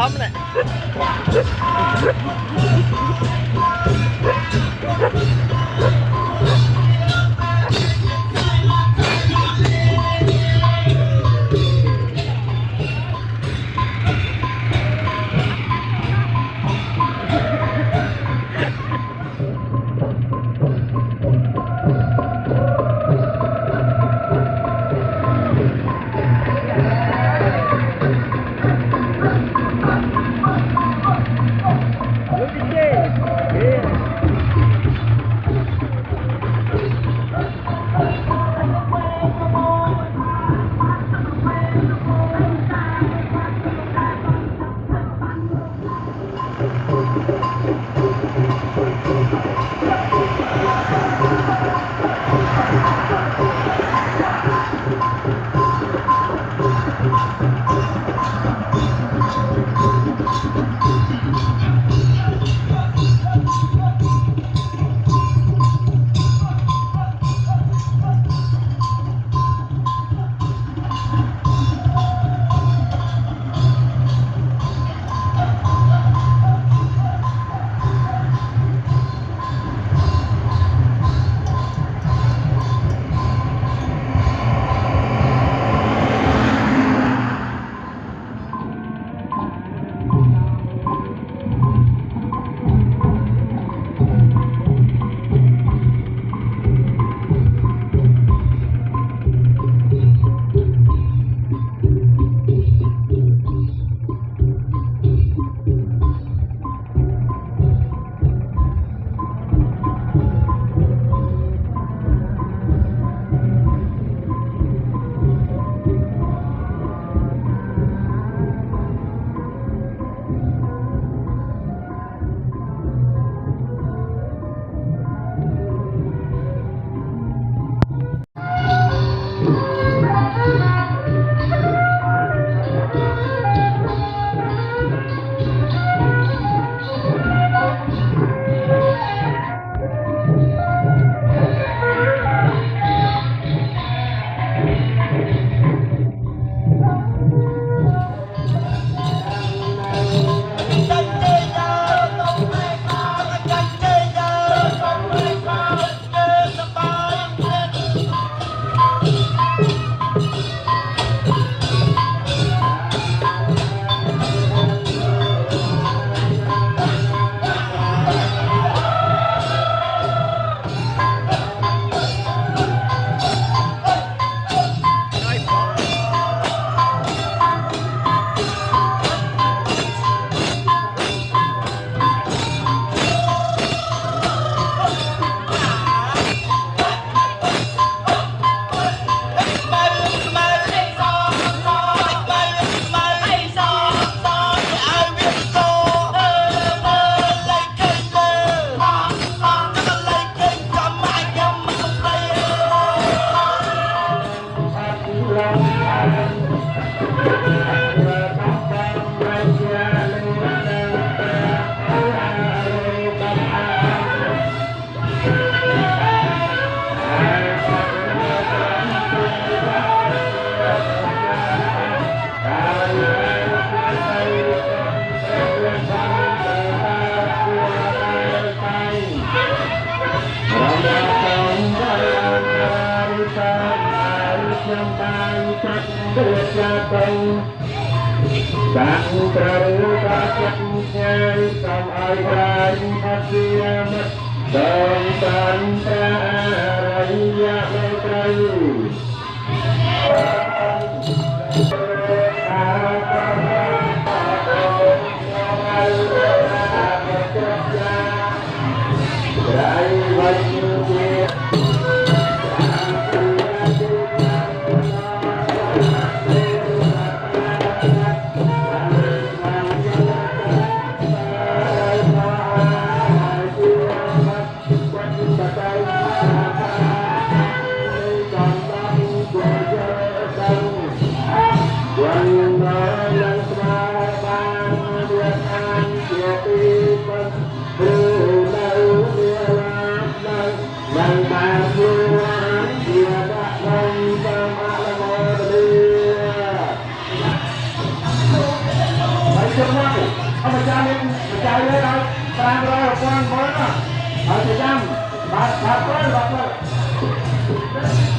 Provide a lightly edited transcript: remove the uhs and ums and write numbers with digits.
lắm này. Bạn trời ta chấp nhau trong ai ra phát diêm đồng tận ra rây ya mê trời Come on. เอาไปจ่ายเลยจ่ายเลยเราตามเราคนคนน่ะเอาจะจำบัตรเพิ่ม